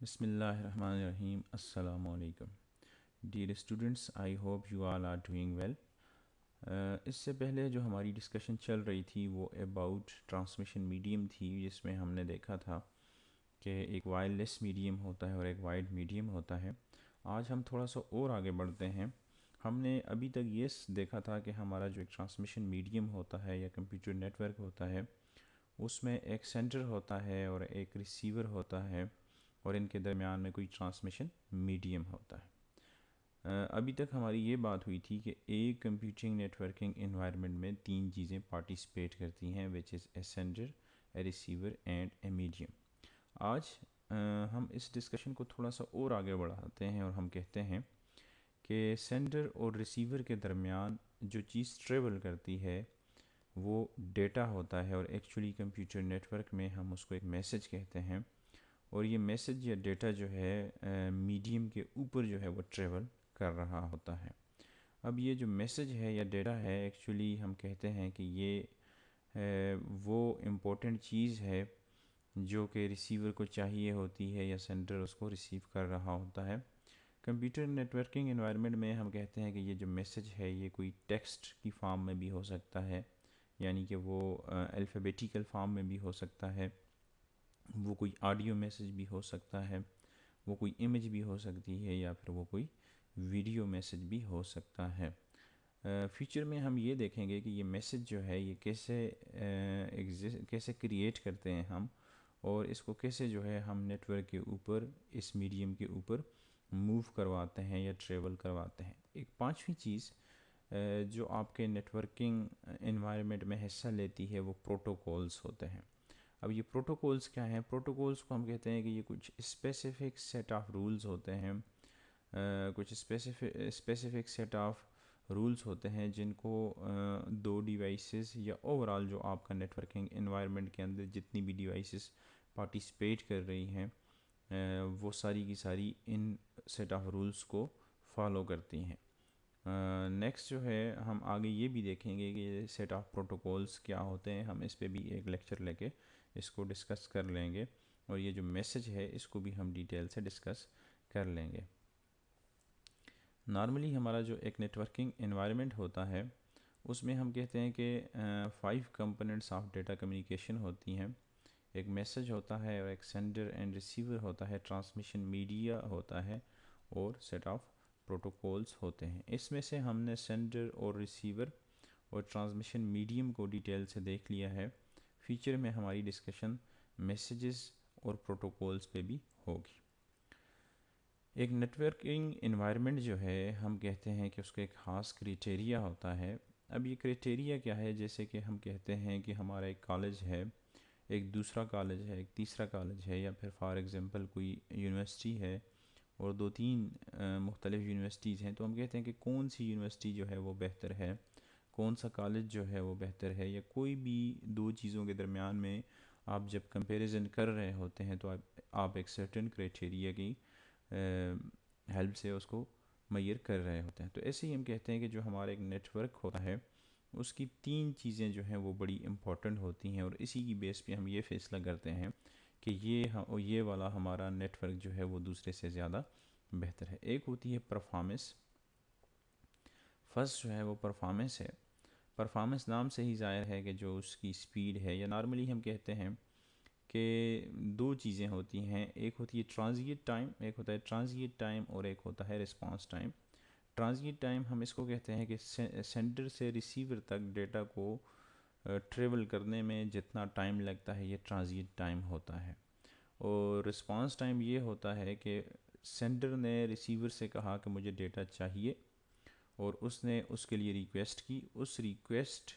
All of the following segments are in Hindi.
Bismillahirrahmanirrahim. Assalamu alaikum. Dear students, I hope you all are doing well. इससे पहले जो हमारी डिस्कशन चल रही थी वो अबाउट ट्रांसमिशन मीडियम थी, जिसमें हमने देखा था कि एक वायरलेस मीडियम होता है और एक वायर्ड मीडियम होता है। आज हम थोड़ा सा और आगे बढ़ते हैं। हमने अभी तक ये देखा था कि हमारा जो एक ट्रांसमिशन मीडियम होता है या कंप्यूटर नेटवर्क होता है, उसमें एक सेंडर होता है और एक रिसीवर होता है और इनके दरमियान में कोई ट्रांसमिशन मीडियम होता है। अभी तक हमारी ये बात हुई थी कि एक कंप्यूटिंग नेटवर्किंग इन्वायरमेंट में तीन चीज़ें पार्टिसिपेट करती हैं, which is a sender, A receiver and a medium. आज हम इस डिस्कशन को थोड़ा सा और आगे बढ़ाते हैं और हम कहते हैं कि सेंडर और रिसीवर के दरमियान जो चीज़ ट्रेवल करती है वो डेटा होता है, और एक्चुअली कंप्यूटर नेटवर्क में हम उसको एक मैसेज कहते हैं। और ये मैसेज या डेटा जो है मीडियम के ऊपर जो है वो ट्रेवल कर रहा होता है। अब ये जो मैसेज है या डेटा है, एक्चुअली हम कहते हैं कि ये वो इम्पोर्टेंट चीज़ है जो कि रिसीवर को चाहिए होती है या सेंडर उसको रिसीव कर रहा होता है। कंप्यूटर नेटवर्किंग एनवायरनमेंट में हम कहते हैं कि ये जो मैसेज है ये कोई टेक्स्ट की फॉर्म में भी हो सकता है, यानी कि वो अल्फ़ाबेटिकल फॉर्म में भी हो सकता है, वो कोई ऑडियो मैसेज भी हो सकता है, वो कोई इमेज भी हो सकती है, या फिर वो कोई वीडियो मैसेज भी हो सकता है। फ्यूचर में हम ये देखेंगे कि ये मैसेज जो है ये कैसे क्रिएट करते हैं हम, और इसको कैसे जो है हम नेटवर्क के ऊपर इस मीडियम के ऊपर मूव करवाते हैं या ट्रेवल करवाते हैं। एक पांचवी चीज़ जो आपके नेटवर्किंग इन्वायरमेंट में हिस्सा लेती है वो प्रोटोकॉल्स होते हैं। अब ये प्रोटोकॉल्स क्या हैं? प्रोटोकॉल्स को हम कहते हैं कि ये कुछ स्पेसिफिक सेट ऑफ रूल्स होते हैं, कुछ स्पेसिफिक सेट ऑफ रूल्स होते हैं जिनको दो डिवाइसेस या ओवरऑल जो आपका नेटवर्किंग एनवायरनमेंट के अंदर जितनी भी डिवाइसेस पार्टिसिपेट कर रही हैं वो सारी की सारी इन सेट ऑफ रूल्स को फॉलो करती हैं। नेक्स्ट जो है हम आगे ये भी देखेंगे कि ये सेट ऑफ प्रोटोकॉल्स क्या होते हैं, हम इस पे भी एक लेक्चर लेके इसको डिस्कस कर लेंगे, और ये जो मैसेज है इसको भी हम डिटेल से डिस्कस कर लेंगे। नॉर्मली हमारा जो एक नेटवर्किंग एनवायरनमेंट होता है उसमें हम कहते हैं कि 5 कंपोनेंट्स ऑफ डेटा कम्युनिकेशन होती हैं। एक मैसेज होता है और एक सेंडर एंड रिसीवर होता है, ट्रांसमिशन मीडिया होता है, और सेट ऑफ प्रोटोकॉल्स होते हैं। इसमें से हमने सेंडर और रिसीवर और ट्रांसमिशन मीडियम को डिटेल से देख लिया है। फ्यूचर में हमारी डिस्कशन मैसेजेस और प्रोटोकॉल्स पे भी होगी। एक नेटवर्किंग इन्वायरमेंट जो है हम कहते हैं कि उसका एक ख़ास क्राइटेरिया होता है। अब ये क्राइटेरिया क्या है? जैसे कि हम कहते हैं कि हमारा एक कॉलेज है, एक दूसरा कॉलेज है, एक तीसरा कॉलेज है, या फिर फॉर एग्ज़ाम्पल कोई यूनिवर्सिटी है और दो तीन मुख्तलिफ़ यूनिवर्सिटीज़ हैं, तो हम कहते हैं कि कौन सी यूनिवर्सिटी जो है वो बेहतर है, कौन सा कॉलेज जो है वो बेहतर है, या कोई भी दो चीज़ों के दरमियान में आप जब कंपैरिजन कर रहे होते हैं तो आप एक सर्टेन क्राइटेरिया की हेल्प से उसको मैयर कर रहे होते हैं। तो ऐसे ही हम कहते हैं कि जो हमारा एक नेटवर्क होता है उसकी तीन चीज़ें जो हैं वो बड़ी इंपॉर्टेंट होती हैं, और इसी की बेस पे हम ये फैसला करते हैं कि ये वाला हमारा नेटवर्क जो है वो दूसरे से ज़्यादा बेहतर है। एक होती है परफॉर्मेंस। फर्स्ट जो है वो परफॉर्मेंस है। परफॉर्मेंस नाम से ही ज़ाहिर है कि जो उसकी स्पीड है, या नॉर्मली हम कहते हैं कि दो चीज़ें होती हैं, एक होती है ट्रांजिट टाइम, एक होता है ट्रांजिट टाइम, और एक होता है रिस्पांस टाइम। ट्रांजिट टाइम हम इसको कहते हैं कि सेंडर से रिसीवर तक डेटा को ट्रेवल करने में जितना टाइम लगता है ये ट्रांजिट टाइम होता है। और रिस्पांस टाइम ये होता है कि सेंडर ने रिसीवर से कहा कि मुझे डेटा चाहिए, और उसने उसके लिए रिक्वेस्ट की, उस रिक्वेस्ट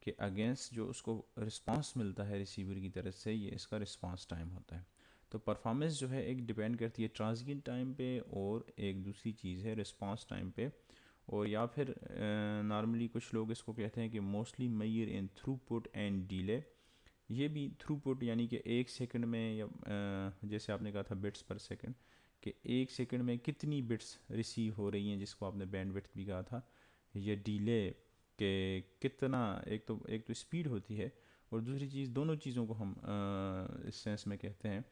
के अगेंस्ट जो उसको रिस्पांस मिलता है रिसीवर की तरफ से, ये इसका रिस्पांस टाइम होता है। तो परफॉर्मेंस जो है एक डिपेंड करती है ट्रांजिट टाइम पे, और एक दूसरी चीज़ है रिस्पांस टाइम पे। और या फिर नॉर्मली कुछ लोग इसको कहते हैं कि mostly major in throughput and delay. ये भी थ्रूपुट यानी कि एक सेकंड में, या जैसे आपने कहा था बिट्स पर सेकंड, कि एक सेकंड में कितनी बिट्स रिसीव हो रही हैं, जिसको आपने बैंडविड्थ भी कहा था। ये डिले के कितना, एक तो स्पीड होती है, और दूसरी चीज़, दोनों चीज़ों को हम इस सेंस में कहते हैं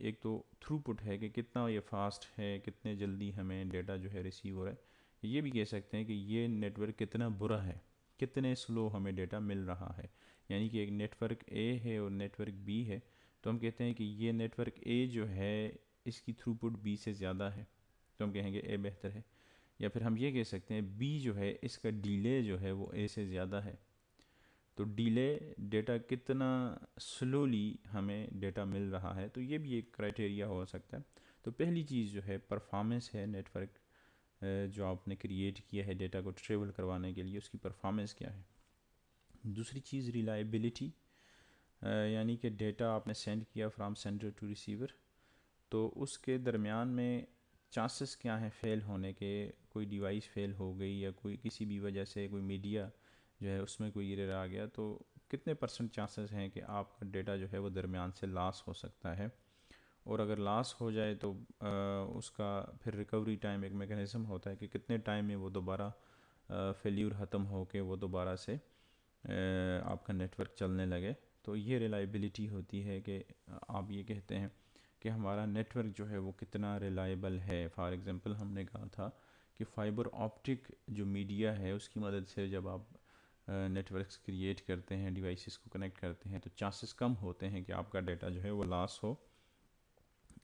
एक तो थ्रूपुट है कि कितना ये फास्ट है, कितने जल्दी हमें डेटा जो है रिसीव हो रहा है। ये भी कह सकते हैं कि ये नेटवर्क कितना बुरा है, कितने स्लो हमें डेटा मिल रहा है। यानी कि एक नेटवर्क ए है और नेटवर्क बी है, तो हम कहते हैं कि ये नेटवर्क ए जो है इसकी थ्रूपुट बी से ज़्यादा है, तो हम कहेंगे ए बेहतर है। या फिर हम ये कह सकते हैं बी जो है इसका डिले जो है वो ए से ज़्यादा है। तो डिले डेटा कितना स्लोली हमें डेटा मिल रहा है, तो ये भी एक क्राइटेरिया हो सकता है। तो पहली चीज़ जो है परफॉर्मेंस है, नेटवर्क जो आपने क्रिएट किया है डेटा को ट्रेवल करवाने के लिए, उसकी परफॉर्मेंस क्या है। दूसरी चीज़ रिलायबिलिटी, यानी कि डेटा आपने सेंड किया फ्राम सेंडर टू रिसीवर, तो उसके दरमियान में चांसेस क्या हैं फ़ेल होने के। कोई डिवाइस फ़ेल हो गई या कोई किसी भी वजह से कोई मीडिया जो है उसमें कोई एरर आ गया, तो कितने परसेंट चांसेस हैं कि आपका डेटा जो है वो दरमियान से लॉस हो सकता है। और अगर लॉस हो जाए तो उसका फिर रिकवरी टाइम एक मेकनिज़म होता है कि कितने टाइम में वो दोबारा फेल्यूर ख़त्म हो के वो दोबारा से आपका नेटवर्क चलने लगे। तो ये रिलायबिलिटी होती है कि आप ये कहते हैं कि हमारा नेटवर्क जो है वो कितना रिलायबल है। फॉर एग्ज़ाम्पल हमने कहा था कि फ़ाइबर ऑप्टिक जो मीडिया है उसकी मदद से जब आप नेटवर्क्स क्रिएट करते हैं, डिवाइसेस को कनेक्ट करते हैं, तो चांसेस कम होते हैं कि आपका डाटा जो है वो लॉस हो।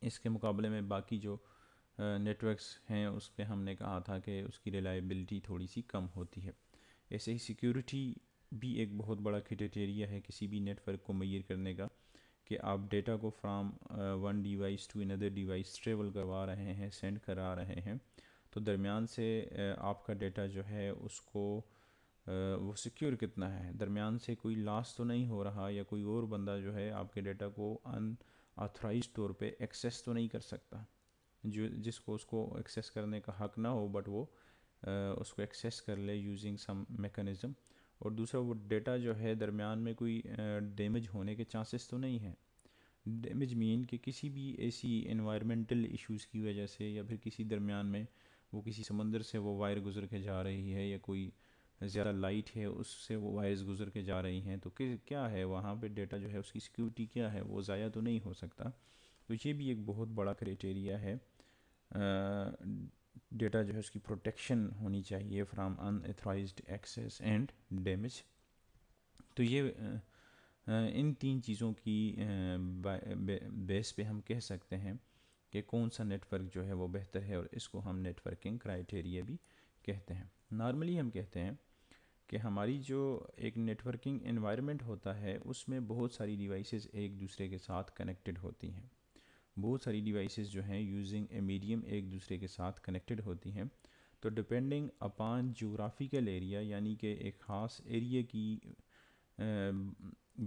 इसके मुकाबले में बाकी जो नेटवर्क्स हैं उस पर हमने कहा था कि उसकी रिलायबिलिटी थोड़ी सी कम होती है। ऐसे ही सिक्योरिटी भी एक बहुत बड़ा क्राइटेरिया है किसी भी नेटवर्क को मेजर करने का, कि आप डेटा को from one device to another device travel करवा रहे हैं, सेंड करा रहे हैं, तो दरमियान से आपका डेटा जो है उसको वो सिक्योर कितना है, दरमियान से कोई लॉस तो नहीं हो रहा, या कोई और बंदा जो है आपके डेटा को अनऑथराइज्ड तौर पे एक्सेस तो नहीं कर सकता, जो जिसको उसको एक्सेस करने का हक ना हो बट वो उसको एक्सेस कर ले यूजिंग सम मैकेनिज़्म। और दूसरा वो डेटा जो है दरमियान में कोई डैमेज होने के चांसेस तो नहीं है। डैमेज मीन कि किसी भी ऐसी इन्वायरमेंटल इश्यूज़ की वजह से, या फिर किसी दरमियान में वो किसी समंदर से वो वायर गुजर के जा रही है, या कोई ज़्यादा लाइट है उससे वो वायर्स गुजर के जा रही हैं, तो क्या है वहाँ पे डेटा जो है उसकी सिक्योरिटी क्या है, वो ज़ाया तो नहीं हो सकता। तो ये भी एक बहुत बड़ा क्राइटेरिया है। डेटा जो है उसकी प्रोटेक्शन होनी चाहिए from unauthorised access and damage. तो ये इन तीन चीज़ों की बेस पे हम कह सकते हैं कि कौन सा नेटवर्क जो है वो बेहतर है, और इसको हम नेटवर्किंग क्राइटेरिया भी कहते हैं। नॉर्मली हम कहते हैं कि हमारी जो एक नेटवर्किंग एनवायरनमेंट होता है उसमें बहुत सारी डिवाइसेस एक दूसरे के साथ कनेक्टेड होती हैं। बहुत सारी डिवाइसेस जो हैं यूजिंग ए मीडियम एक दूसरे के साथ कनेक्टेड होती हैं। तो डिपेंडिंग अपॉन जोग्राफिकल एरिया, यानी कि एक ख़ास एरिया की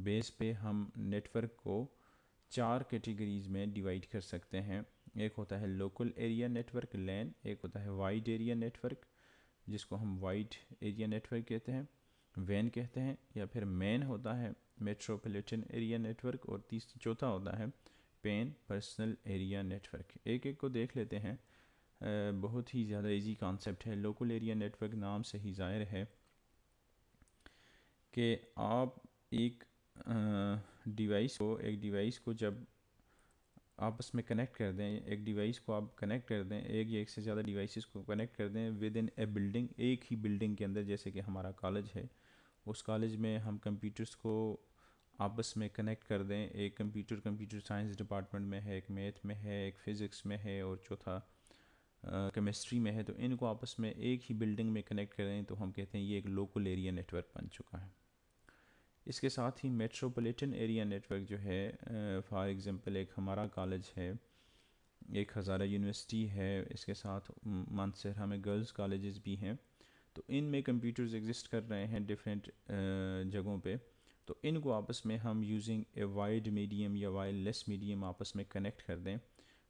बेस पे हम नेटवर्क को चार कैटेगरीज़ में डिवाइड कर सकते हैं। एक होता है लोकल एरिया नेटवर्क लैन, एक होता है वाइड एरिया नेटवर्क जिसको हम वाइड एरिया नेटवर्क कहते हैं, वैन कहते हैं, या फिर मैन होता है मेट्रोपॉलिटन एरिया नेटवर्क, और चौथा होता है पैन पर्सनल एरिया नेटवर्क। एक एक को देख लेते हैं। बहुत ही ज़्यादा इजी कॉन्सेप्ट है। लोकल एरिया नेटवर्क नाम से ही ज़ाहिर है कि आप एक डिवाइस को जब आपस में कनेक्ट कर दें, एक डिवाइस को आप कनेक्ट कर दें, एक या एक से ज़्यादा डिवाइसेस को कनेक्ट कर दें विद इन ए बिल्डिंग, एक ही बिल्डिंग के अंदर, जैसे कि हमारा कॉलेज है, उस कॉलेज में हम कंप्यूटर्स को आपस में कनेक्ट कर दें। एक कंप्यूटर साइंस डिपार्टमेंट में है, एक मैथ में है, एक फ़िज़िक्स में है, और चौथा केमिस्ट्री में है, तो इनको आपस में एक ही बिल्डिंग में कनेक्ट करें तो हम कहते हैं ये एक लोकल एरिया नेटवर्क बन चुका है। इसके साथ ही मेट्रोपॉलिटन एरिया नेटवर्क जो है, फॉर एग्ज़ाम्पल एक हमारा कॉलेज है, एक हज़ारा यूनिवर्सिटी है, इसके साथ मानसरहा में गर्ल्स कॉलेजेस भी हैं, तो इनमें कंप्यूटर्स एग्जिस्ट कर रहे हैं डिफरेंट जगहों पे, तो इनको आपस में हम यूजिंग ए वाइड मीडियम या वायरलेस मीडियम आपस में कनेक्ट कर दें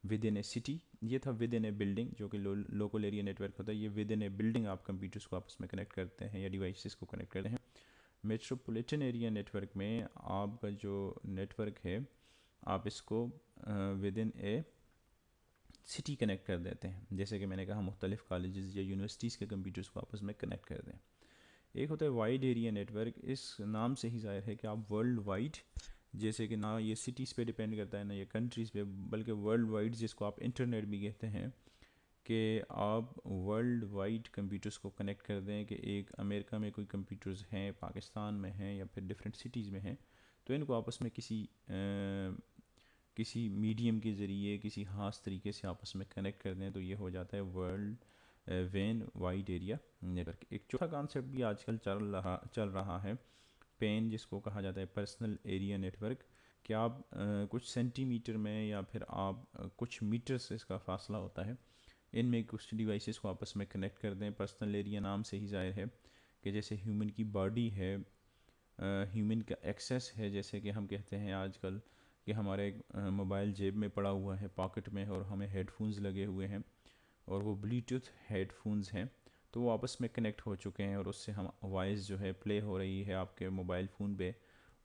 विद इन ए सिटी। ये था विद इन ए बिल्डिंग, जो कि लोकल एरिया नेटवर्क होता है। ये विद इन ए बिल्डिंग आप कंप्यूटर्स को आपस में कनेक्ट करते हैं या डिवाइसेस को कनेक्ट करते हैं। मेट्रोपॉलिटन एरिया नेटवर्क में आपका जो नेटवर्क है आप इसको with in A city connect कर देते हैं, जैसे कि मैंने कहा मुख्तलिफ़ कॉलेजेस या यूनिवर्सिटीज़ के कंप्यूटर्स को आपस में कनेक्ट कर दें। एक होता है वाइड एरिया नेटवर्क, इस नाम से ही ज़ाहिर है कि आप वर्ल्ड वाइड जैसे कि ना ये सिटीज़ पे डिपेंड करता है ना ये कंट्रीज़ पे, बल्कि वर्ल्ड वाइड जिसको आप इंटरनेट भी कहते हैं, कि आप वर्ल्ड वाइड कंप्यूटर्स को कनेक्ट कर दें कि एक अमेरिका में कोई कंप्यूटर्स हैं, पाकिस्तान में हैं या फिर डिफरेंट सिटीज़ में हैं, तो इनको आपस में किसी मीडियम के ज़रिए किसी ख़ास तरीके से आपस में कनेक्ट कर दें, तो ये हो जाता है world when wide area network. एक चौथा कॉन्सेप्ट भी आजकल चल रहा है, पेन, जिसको कहा जाता है पर्सनल एरिया नेटवर्क, कि आप कुछ सेंटीमीटर में या फिर आप कुछ मीटर से इसका फासला होता है, इनमें कुछ डिवाइसेस को आपस में कनेक्ट कर दें। पर्सनल एरिया नाम से ही ज़ाहिर है कि जैसे ह्यूमन की बॉडी है, ह्यूमन का एक्सेस है, जैसे कि हम कहते हैं आजकल कि हमारे मोबाइल जेब में पड़ा हुआ है, पॉकेट में, और हमें हेडफोन्स लगे हुए हैं और वो ब्लूटूथ हेडफोन्स हैं, तो वो आपस में कनेक्ट हो चुके हैं और उससे हम वॉइस जो है प्ले हो रही है आपके मोबाइल फ़ोन पे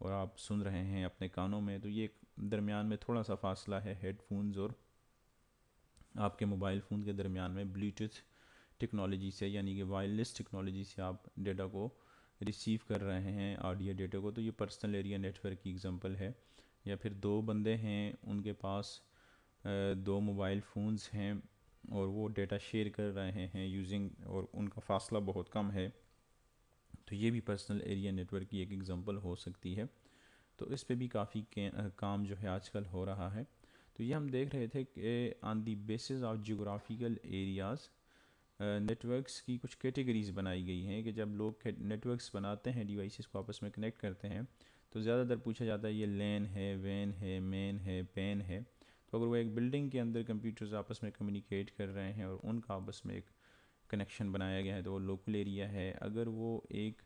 और आप सुन रहे हैं अपने कानों में। तो ये दरमियान में थोड़ा सा फासला है हेडफोन्स और आपके मोबाइल फ़ोन के दरमियान में, ब्लूटूथ टेक्नोलॉजी से, यानी कि वायरलेस टेक्नोलॉजी से आप डेटा को रिसीव कर रहे हैं, ऑडियो डेटा को। तो ये पर्सनल एरिया नेटवर्क की एग्जांपल है। या फिर दो बंदे हैं, उनके पास दो मोबाइल फ़ोन्स हैं और वो डेटा शेयर कर रहे हैं यूजिंग, और उनका फासला बहुत कम है, तो ये भी पर्सनल एरिया नेटवर्क की एक एग्जांपल हो सकती है। तो इस पे भी काफ़ी काम जो है आजकल हो रहा है। तो ये हम देख रहे थे कि on the basis of geographical areas networks की कुछ कैटेगरीज़ बनाई गई हैं, कि जब लोग नेटवर्क्स बनाते हैं, डिवाइसेस को आपस में कनेक्ट करते हैं, तो ज़्यादातर पूछा जाता है ये लैन है, वैन है, मेन है, पैन है। तो अगर वो एक बिल्डिंग के अंदर कंप्यूटर्स आपस में कम्युनिकेट कर रहे हैं और उनका आपस में एक कनेक्शन बनाया गया है, तो वो लोकल एरिया है। अगर वो एक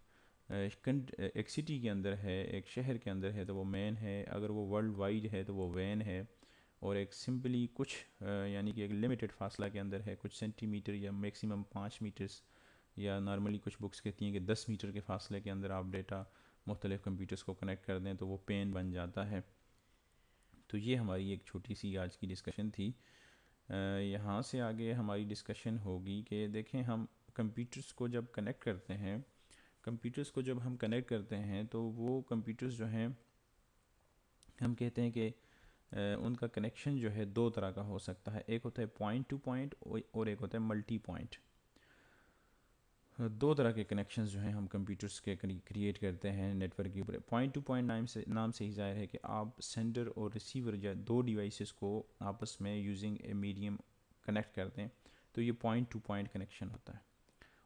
सिटी के अंदर है, एक शहर के अंदर है, तो वो मेन है। अगर वो वर्ल्ड वाइड है तो वो वैन है। और एक सिंपली कुछ यानी कि एक लिमिटेड फासला के अंदर है, कुछ सेंटीमीटर या मैक्सिमम 5 मीटर्स, या नॉर्मली कुछ बुक्स कहती हैं कि 10 मीटर के फासले के अंदर आप डेटा मुख्तलिफ़ कंप्यूटर्स को कनेक्ट कर दें, तो वो पेन बन जाता है। तो ये हमारी एक छोटी सी आज की डिस्कशन थी। यहाँ से आगे हमारी डिस्कशन होगी कि देखें, हम कंप्यूटर्स को जब कनेक्ट करते हैं, कंप्यूटर्स को जब हम कनेक्ट करते हैं, तो वो कंप्यूटर्स जो हैं, हम कहते हैं कि उनका कनेक्शन जो है दो तरह का हो सकता है। एक होता है पॉइंट टू पॉइंट और एक होता है मल्टी पॉइंट। दो तरह के कनेक्शंस जो हैं हम कंप्यूटर्स के क्रिएट करते हैं नेटवर्क के ऊपर। पॉइंट टू पॉइंट नाम से ही ज़ाहिर है कि आप सेंडर और रिसीवर या दो डिवाइसेस को आपस में यूजिंग ए मीडियम कनेक्ट करते हैं, तो ये पॉइंट टू पॉइंट कनेक्शन होता है।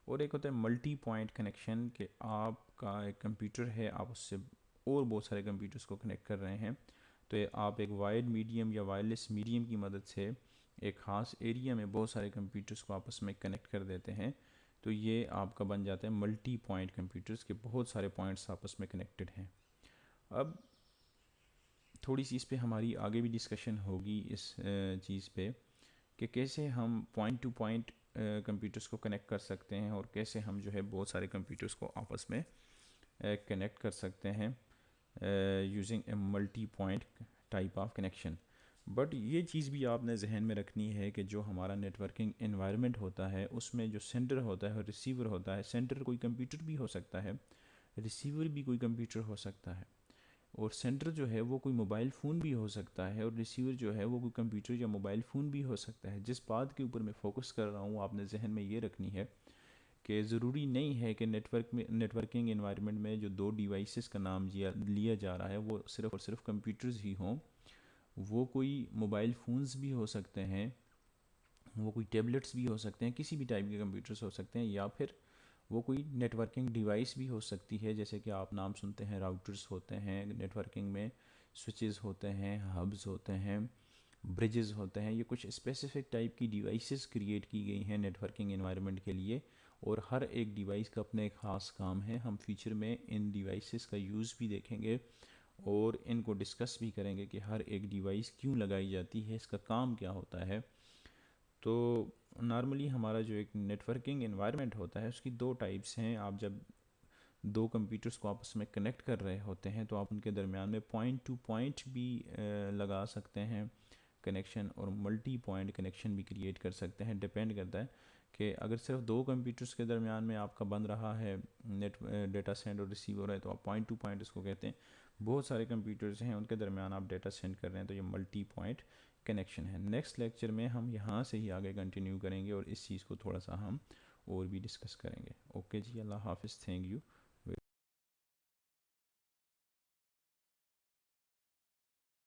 और एक होता है मल्टी पॉइंट कनेक्शन, कि आपका एक कंप्यूटर है, आप उससे और बहुत सारे कंप्यूटर्स को कनेक्ट कर रहे हैं, तो आप एक वायर्ड मीडियम या वायरलेस मीडियम की मदद से एक ख़ास एरिया में बहुत सारे कंप्यूटर्स को आपस में कनेक्ट कर देते हैं। तो ये आपका बन जाता है मल्टी पॉइंट कंप्यूटर्स, के बहुत सारे पॉइंट्स आपस में कनेक्टेड हैं। अब थोड़ी सी इस पे हमारी आगे भी डिस्कशन होगी इस चीज़ पे, कि कैसे हम पॉइंट टू पॉइंट कंप्यूटर्स को कनेक्ट कर सकते हैं और कैसे हम जो है बहुत सारे कंप्यूटर्स को आपस में कनेक्ट कर सकते हैं using a multi point type of connection. But ये चीज़ भी आपने जहन में रखनी है कि जो हमारा नेटवर्किंग इन्वायरमेंट होता है, उसमें जो सेंडर होता है और रिसीवर होता है, सेंडर कोई कंप्यूटर भी हो सकता है, रिसीवर भी कोई कंप्यूटर हो सकता है, और सेंडर जो है वो कोई मोबाइल फ़ोन भी हो सकता है, और रिसीवर जो है वो कोई कंप्यूटर या मोबाइल फ़ोन भी हो सकता है। जिस बात के ऊपर मैं फ़ोकस कर रहा हूँ, आपने जहन में ये रखनी है कि ज़रूरी नहीं है कि नेटवर्किंग इन्वायरमेंट में जो दो डिवाइसेस का नाम लिया जा रहा है वो सिर्फ़ और सिर्फ कंप्यूटर्स ही हों। वो कोई मोबाइल फ़ोन्स भी हो सकते हैं, वो कोई टैबलेट्स भी हो सकते हैं, किसी भी टाइप के कंप्यूटर्स हो सकते हैं, या फिर वो कोई नेटवर्किंग डिवाइस भी हो सकती है। जैसे कि आप नाम सुनते हैं, राउटर्स होते हैं नेटवर्किंग में, स्विचेस होते हैं, हब्स होते हैं, ब्रिजेस होते हैं। ये कुछ स्पेसिफिक टाइप की डिवाइसेस क्रिएट की गई हैं नेटवर्किंग एनवायरनमेंट के लिए, और हर एक डिवाइस का अपना एक ख़ास काम है। हम फ्यूचर में इन डिवाइसेस का यूज़ भी देखेंगे और इनको डिस्कस भी करेंगे कि हर एक डिवाइस क्यों लगाई जाती है, इसका काम क्या होता है। तो नॉर्मली हमारा जो एक नेटवर्किंग एनवायरनमेंट होता है उसकी दो टाइप्स हैं। आप जब दो कंप्यूटर्स को आपस में कनेक्ट कर रहे होते हैं, तो आप उनके दरमियान में पॉइंट टू पॉइंट भी लगा सकते हैं कनेक्शन, और मल्टी पॉइंट कनेक्शन भी क्रिएट कर सकते हैं। डिपेंड करता है कि अगर सिर्फ दो कंप्यूटर्स के दरमियान में आपका बन रहा है नेट डेटा सेंड और रिसीवर है, तो आप पॉइंट टू पॉइंट इसको कहते हैं। बहुत सारे कंप्यूटर्स हैं, उनके दरमियान आप डाटा सेंड कर रहे हैं, तो ये मल्टी पॉइंट कनेक्शन है। नेक्स्ट लेक्चर में हम यहाँ से ही आगे कंटिन्यू करेंगे और इस चीज़ को थोड़ा सा हम और भी डिस्कस करेंगे। ओके जी, अल्लाह हाफिज़, थैंक यू।